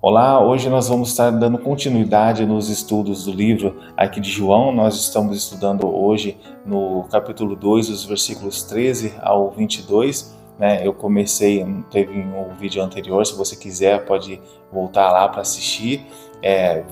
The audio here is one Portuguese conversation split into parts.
Olá, hoje nós vamos estar dando continuidade nos estudos do livro aqui de João. Nós estamos estudando hoje no capítulo 2, os versículos 13 ao 22, né? Eu comecei, teve um vídeo anterior, se você quiser pode voltar lá para assistir,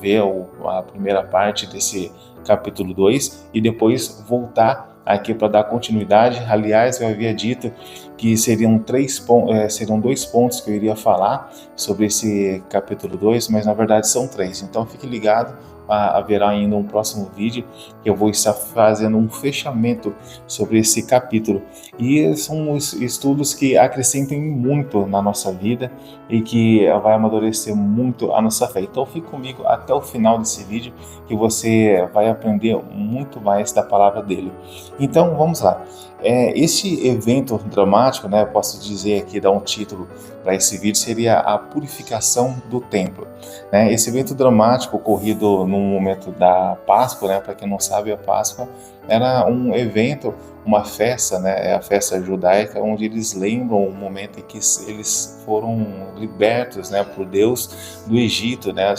ver a primeira parte desse capítulo 2 e depois voltar aqui para dar continuidade. Aliás, eu havia dito que seriam dois pontos que eu iria falar sobre esse capítulo 2, mas na verdade são três. Então fique ligado, haverá ainda um próximo vídeo que eu vou estar fazendo um fechamento sobre esse capítulo. E são os estudos que acrescentam muito na nossa vida e que vai amadurecer muito a nossa fé. Então fique comigo até o final desse vídeo que você vai aprender muito mais da palavra dele. Então vamos lá. Este evento dramático, né, posso dizer aqui, dar um título para esse vídeo, seria a purificação do templo. Né? Esse evento dramático ocorrido no momento da Páscoa, né, para quem não sabe, a Páscoa era um evento, uma festa, né, é a festa judaica, onde eles lembram o momento em que eles foram libertos, né, por Deus do Egito, né,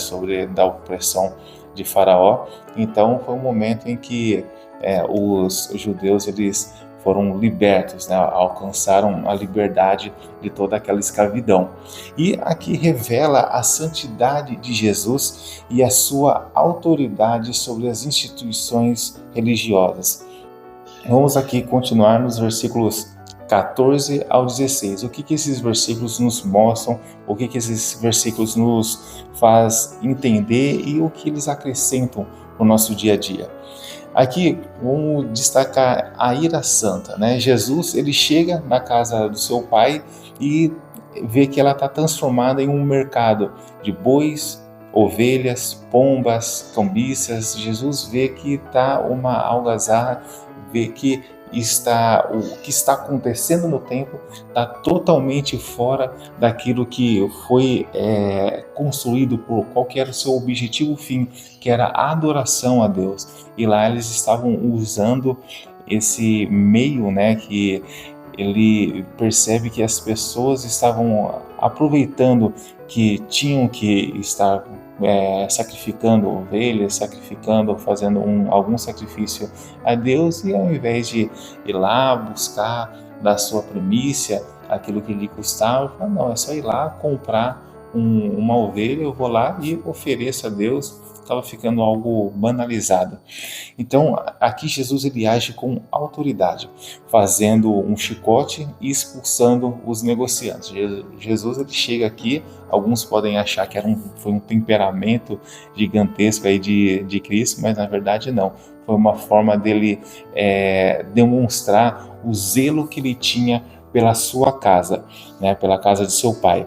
da opressão de Faraó. Então foi um momento em que os judeus eles foram libertos, né? Alcançaram a liberdade de toda aquela escravidão. E aqui revela a santidade de Jesus e a sua autoridade sobre as instituições religiosas. Vamos aqui continuar nos versículos 14 ao 16. O que esses versículos nos mostram, o que esses versículos nos faz entender e o que eles acrescentam no nosso dia a dia. Aqui vamos destacar a ira santa, né? Jesus ele chega na casa do seu pai e vê que ela está transformada em um mercado de bois, ovelhas, pombas, cambiças. Jesus vê que está uma algazarra, vê que o que está acontecendo no templo está totalmente fora daquilo que foi construído por qual que era o seu objetivo fim, que era a adoração a Deus. E lá eles estavam usando esse meio, né, que ele percebe que as pessoas estavam aproveitando que tinham que estar sacrificando ovelhas, fazendo algum sacrifício a Deus, e ao invés de ir lá buscar da sua primícia aquilo que lhe custava, fala, não, é só ir lá comprar uma ovelha, eu vou lá e ofereço a Deus. Estava ficando algo banalizado. Então, aqui Jesus ele age com autoridade, fazendo um chicote e expulsando os negociantes. Jesus ele chega aqui, alguns podem achar que foi um temperamento gigantesco aí de Cristo, mas na verdade não. Foi uma forma dele demonstrar o zelo que ele tinha pela sua casa, né, pela casa de seu pai.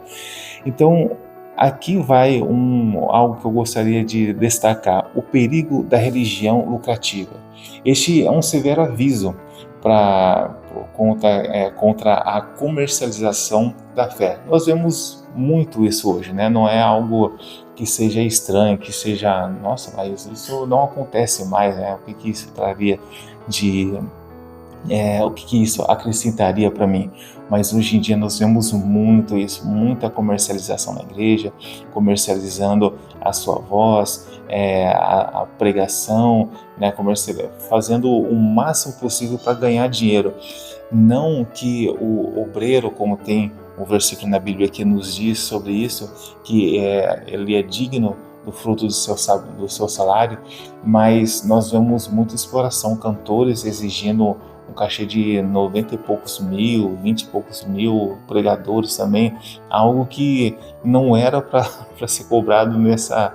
Então, aqui vai algo que eu gostaria de destacar: o perigo da religião lucrativa. Este é um severo aviso contra a comercialização da fé. Nós vemos muito isso hoje, né? Não é algo que seja estranho, que seja, nossa, mas isso não acontece mais, né? O que isso traria o que isso acrescentaria para mim? Mas hoje em dia nós vemos muito isso, muita comercialização na igreja, comercializando a sua voz, a pregação, né, fazendo o máximo possível para ganhar dinheiro. Não que o obreiro, como tem o versículo na Bíblia que nos diz sobre isso, que ele é digno do fruto do seu salário, mas nós vemos muita exploração, cantores exigindo um cachê de 90 e poucos mil, 20 e poucos mil, pregadores também, algo que não era para ser cobrado nessa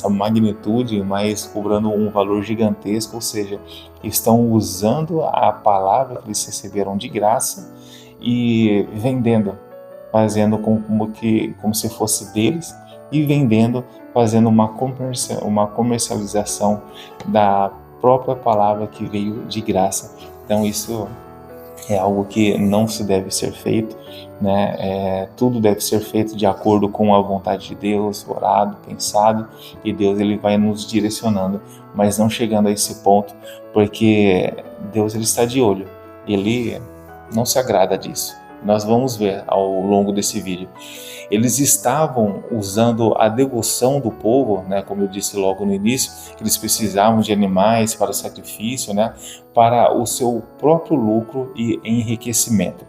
magnitude, mas cobrando um valor gigantesco, ou seja, estão usando a palavra que eles receberam de graça e vendendo, fazendo como se fosse deles, e vendendo, fazendo uma comercialização da própria palavra que veio de graça. Então isso é algo que não se deve ser feito, né? Tudo deve ser feito de acordo com a vontade de Deus, orado, pensado, e Deus ele vai nos direcionando, mas não chegando a esse ponto, porque Deus ele está de olho, ele não se agrada disso. Nós vamos ver ao longo desse vídeo. Eles estavam usando a devoção do povo, né, como eu disse logo no início, que eles precisavam de animais para sacrifício, né, para o seu próprio lucro e enriquecimento.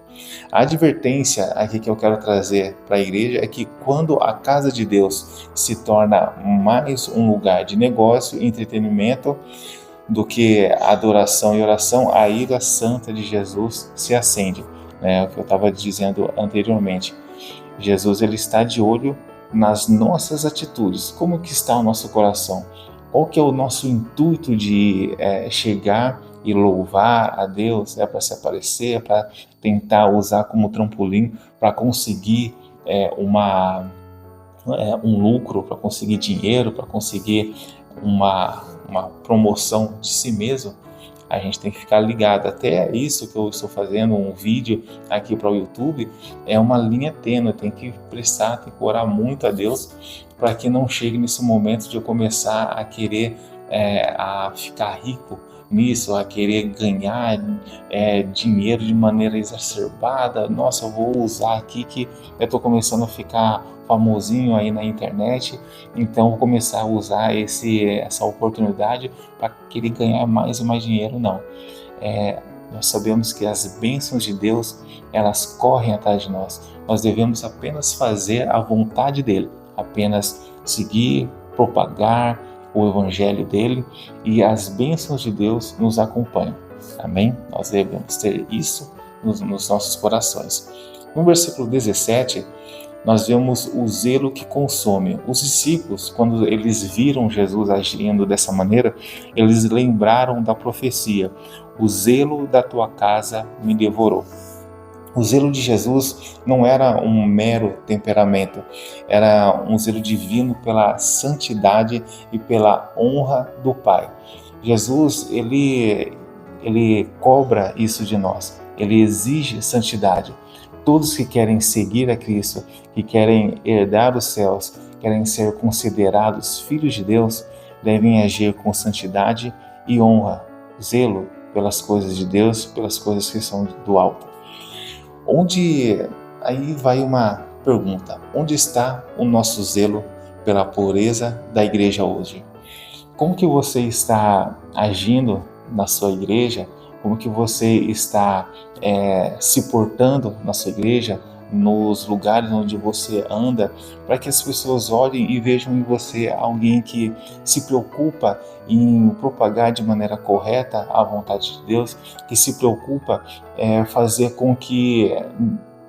A advertência aqui que eu quero trazer para a igreja é que quando a casa de Deus se torna mais um lugar de negócio e entretenimento do que adoração e oração, a ira santa de Jesus se acende. É o que eu estava dizendo anteriormente. Jesus ele está de olho nas nossas atitudes. Como que está o nosso coração? Qual que é o nosso intuito de chegar e louvar a Deus? É para se aparecer, é para tentar usar como trampolim para conseguir um lucro, para conseguir dinheiro, para conseguir uma promoção de si mesmo? A gente tem que ficar ligado. Até isso que eu estou fazendo um vídeo aqui para o YouTube é uma linha tênue. Tem que prestar, tem que orar muito a Deus para que não chegue nesse momento de eu começar a querer a ficar rico nisso, a querer ganhar dinheiro de maneira exacerbada. Nossa, eu vou usar aqui que eu estou começando a ficar famosinho aí na internet, então vou começar a usar essa oportunidade para querer ganhar mais e mais dinheiro. Não, nós sabemos que as bênçãos de Deus, elas correm atrás de nós. Nós devemos apenas fazer a vontade dele, apenas seguir, propagar o evangelho dele, e as bênçãos de Deus nos acompanham. Amém? Nós devemos ter isso nos nossos corações. No versículo 17, nós vemos o zelo que consome. Os discípulos, quando eles viram Jesus agindo dessa maneira, eles lembraram da profecia: o zelo da tua casa me devorou. O zelo de Jesus não era um mero temperamento, era um zelo divino pela santidade e pela honra do Pai. Jesus, ele cobra isso de nós, ele exige santidade. Todos que querem seguir a Cristo, que querem herdar os céus, querem ser considerados filhos de Deus, devem agir com santidade e honra, zelo pelas coisas de Deus, pelas coisas que são do alto. Aí vai uma pergunta: onde está o nosso zelo pela pureza da igreja hoje? Como que você está agindo na sua igreja? Como que você está se portando na sua igreja, nos lugares onde você anda, para que as pessoas olhem e vejam em você alguém que se preocupa em propagar de maneira correta a vontade de Deus, que se preocupa em fazer com que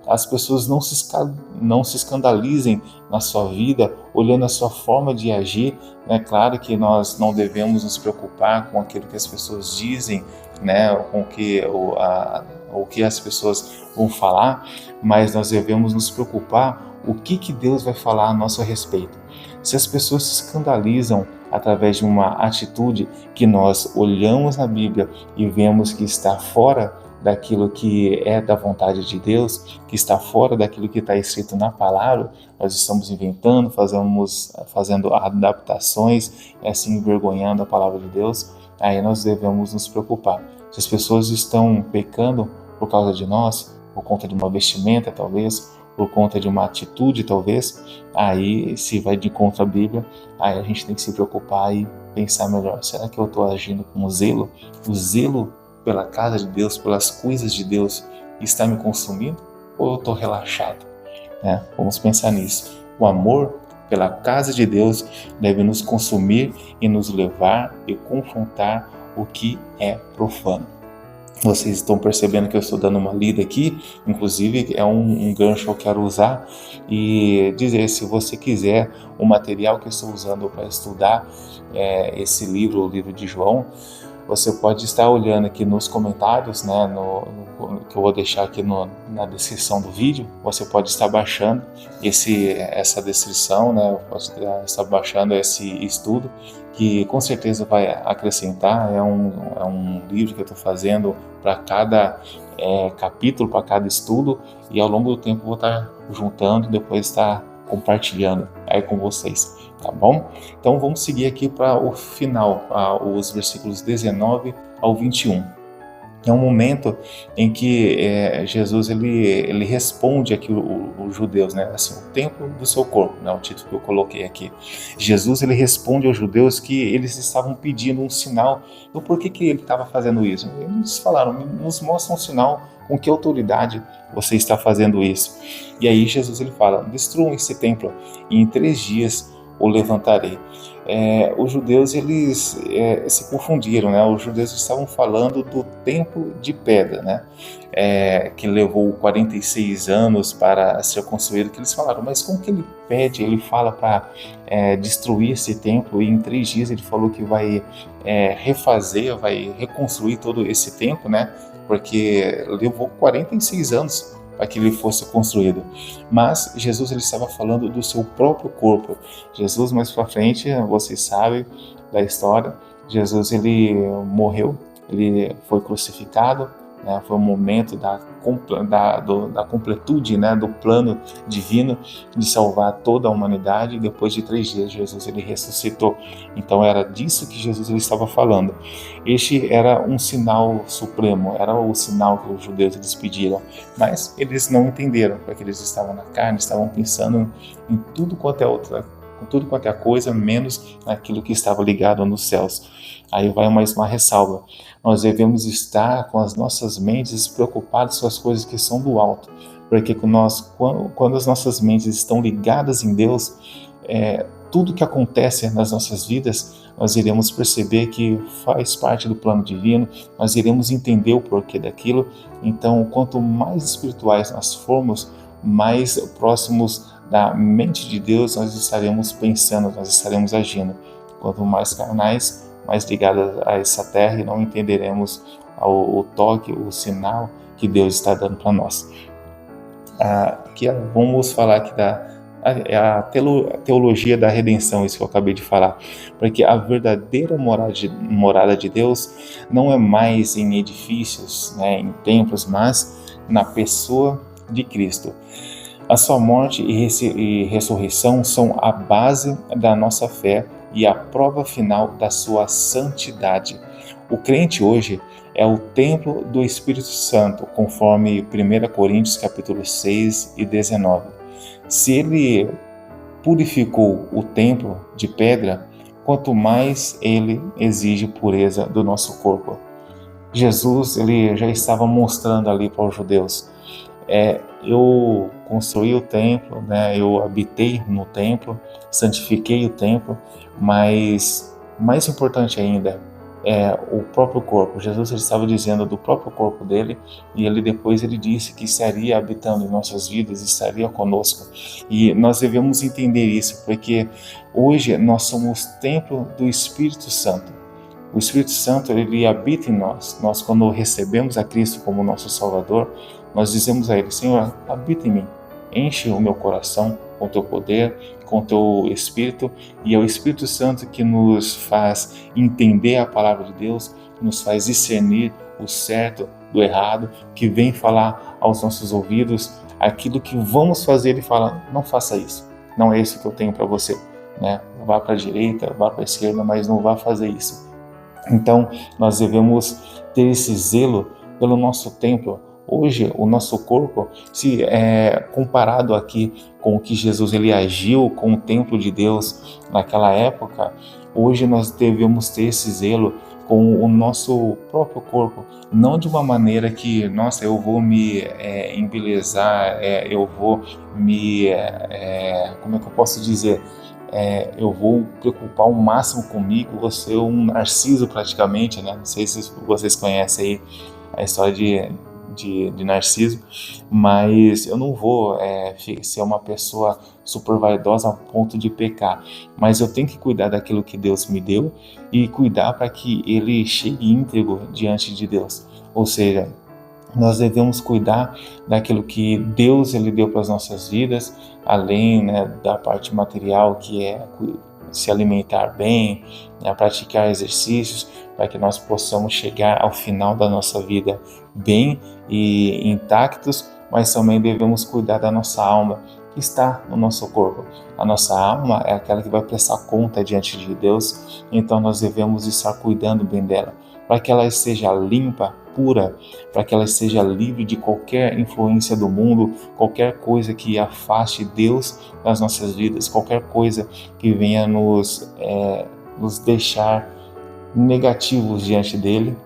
as pessoas não se escandalizem na sua vida, olhando a sua forma de agir. É claro que nós não devemos nos preocupar com aquilo que as pessoas dizem, né, com o que as pessoas vão falar, mas nós devemos nos preocupar o que Deus vai falar a nosso respeito. Se as pessoas se escandalizam através de uma atitude que nós olhamos na Bíblia e vemos que está fora daquilo que é da vontade de Deus, que está fora daquilo que está escrito na palavra, nós estamos inventando, fazendo adaptações, assim envergonhando a palavra de Deus, aí nós devemos nos preocupar. Se as pessoas estão pecando por causa de nós, por conta de uma vestimenta talvez, por conta de uma atitude talvez, aí se vai de contra a Bíblia, aí a gente tem que se preocupar e pensar melhor: será que eu estou agindo com zelo? O zelo pela casa de Deus, pelas coisas de Deus, está me consumindo, ou eu estou relaxado? Vamos pensar nisso. O amor pela casa de Deus deve nos consumir e nos levar e confrontar o que é profano. Vocês estão percebendo que eu estou dando uma lida aqui, inclusive é um gancho que eu quero usar e dizer: se você quiser o material que eu estou usando para estudar esse livro, o livro de João, você pode estar olhando aqui nos comentários, né, que eu vou deixar aqui na descrição do vídeo. Você pode estar baixando essa descrição, né, pode estar baixando esse estudo, que com certeza vai acrescentar. É um livro que eu estou fazendo para cada capítulo, para cada estudo, e ao longo do tempo eu vou estar juntando e depois estar compartilhando aí com vocês, tá bom? Então vamos seguir aqui para o final, os versículos 19 ao 21. É um momento em que Jesus ele responde aqui os judeus, né? Assim, o templo do seu corpo, né? O título que eu coloquei aqui. Jesus ele responde aos judeus que eles estavam pedindo um sinal do porquê que ele estava fazendo isso. Eles falaram: nos mostra um sinal, com que autoridade você está fazendo isso? E aí Jesus ele fala: destruam esse templo e em 3 dias o levantarei. Os judeus eles se confundiram, né? Os judeus estavam falando do templo de pedra, né? Que levou 46 anos para ser construído, que eles falaram, mas como que ele fala para destruir esse templo e em 3 dias ele falou que vai refazer, vai reconstruir todo esse templo, né? Porque levou 46 anos para que ele fosse construído. Mas Jesus ele estava falando do seu próprio corpo. Jesus, mais para frente, vocês sabem da história, Jesus ele morreu, ele foi crucificado, né? Foi um momento da completude, né? Do plano divino de salvar toda a humanidade. E depois de 3 dias Jesus ele ressuscitou. Então era disso que Jesus ele estava falando. Este era um sinal supremo, era o sinal que os judeus eles pediram, mas eles não entenderam, porque eles estavam na carne, estavam pensando em tudo quanto é coisa, menos aquilo que estava ligado nos céus. Aí vai mais uma ressalva. Nós devemos estar com as nossas mentes preocupadas com as coisas que são do alto, porque quando as nossas mentes estão ligadas em Deus, tudo que acontece nas nossas vidas, nós iremos perceber que faz parte do plano divino, nós iremos entender o porquê daquilo. Então, quanto mais espirituais nós formos, mais próximos da mente de Deus nós estaremos pensando, nós estaremos agindo. Quanto mais carnais, mais ligados a essa terra, e não entenderemos o toque, o sinal que Deus está dando para nós. Aqui vamos falar aqui a teologia da redenção, isso que eu acabei de falar, porque a verdadeira morada de Deus não é mais em edifícios, né, em templos, mas na pessoa de Cristo. A sua morte e ressurreição são a base da nossa fé e a prova final da sua santidade. O crente hoje é o templo do Espírito Santo, conforme 1 Coríntios capítulo 6 e 19. Se ele purificou o templo de pedra, quanto mais ele exige pureza do nosso corpo. Jesus ele já estava mostrando ali para os judeus: eu construí o templo, né? Eu habitei no templo, santifiquei o templo, mas mais importante ainda é o próprio corpo. Jesus ele estava dizendo do próprio corpo dele, e ele depois ele disse que estaria habitando em nossas vidas, estaria conosco. E nós devemos entender isso, porque hoje nós somos templo do Espírito Santo. O Espírito Santo ele habita em nós. Nós, quando recebemos a Cristo como nosso Salvador, nós dizemos a Ele: Senhor, habita em mim, enche o meu coração com o teu poder, com o teu Espírito. E é o Espírito Santo que nos faz entender a palavra de Deus, que nos faz discernir o certo do errado, que vem falar aos nossos ouvidos aquilo que vamos fazer. Ele fala: não faça isso, não é isso que eu tenho para você, né? Vá para a direita, vá para a esquerda, mas não vá fazer isso. Então, nós devemos ter esse zelo pelo nosso templo. Hoje, o nosso corpo, se comparado aqui com o que Jesus ele agiu com o templo de Deus naquela época, hoje nós devemos ter esse zelo com o nosso próprio corpo, não de uma maneira que, nossa, eu vou me embelezar, eu vou me, como é que eu posso dizer? Eu vou preocupar o máximo comigo, vou ser um narciso praticamente, né? Não sei se vocês conhecem aí a história de Narciso, mas eu não vou ser uma pessoa super vaidosa a ponto de pecar, mas eu tenho que cuidar daquilo que Deus me deu e cuidar para que ele chegue íntegro diante de Deus. Ou seja, nós devemos cuidar daquilo que Deus ele deu para as nossas vidas, além, né, da parte material, que é se alimentar bem, né, praticar exercícios, para que nós possamos chegar ao final da nossa vida bem e intactos, mas também devemos cuidar da nossa alma, está no nosso corpo. A nossa alma é aquela que vai prestar conta diante de Deus, então nós devemos estar cuidando bem dela, para que ela esteja limpa, pura, para que ela esteja livre de qualquer influência do mundo, qualquer coisa que afaste Deus das nossas vidas, qualquer coisa que venha nos deixar negativos diante dele,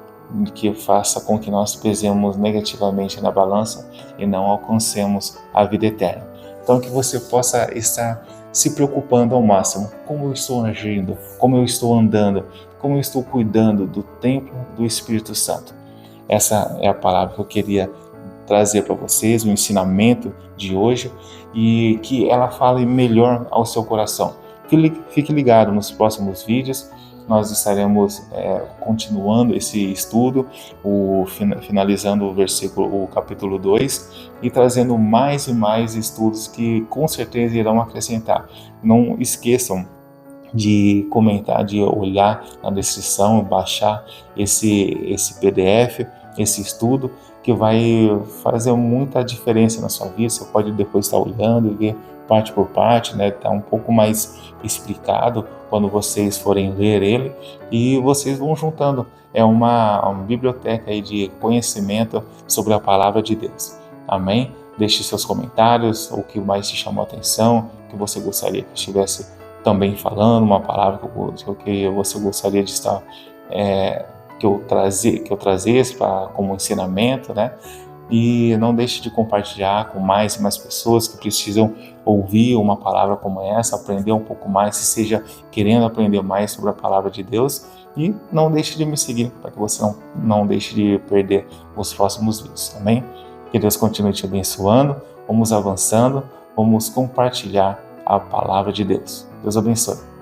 que faça com que nós pesemos negativamente na balança e não alcancemos a vida eterna. Então que você possa estar se preocupando ao máximo, como eu estou agindo, como eu estou andando, como eu estou cuidando do templo do Espírito Santo. Essa é a palavra que eu queria trazer para vocês, o ensinamento de hoje, e que ela fale melhor ao seu coração. Fique ligado nos próximos vídeos. Nós estaremos continuando esse estudo, finalizando o capítulo 2 e trazendo mais e mais estudos que com certeza irão acrescentar. Não esqueçam de comentar, de olhar na descrição e baixar esse PDF, esse estudo, que vai fazer muita diferença na sua vida. Você pode depois estar olhando e ver parte por parte, né? Tá um pouco mais explicado quando vocês forem ler ele, e vocês vão juntando. É uma biblioteca aí de conhecimento sobre a palavra de Deus. Amém? Deixe seus comentários, o que mais te chamou a atenção, o que você gostaria que estivesse também falando, uma palavra que você gostaria de estar que eu trazesse como ensinamento, né? E não deixe de compartilhar com mais e mais pessoas que precisam ouvir uma palavra como essa, aprender um pouco mais, se seja querendo aprender mais sobre a palavra de Deus. E não deixe de me seguir, para que você não deixe de perder os próximos vídeos, amém? Que Deus continue te abençoando, vamos avançando, vamos compartilhar a palavra de Deus. Deus abençoe.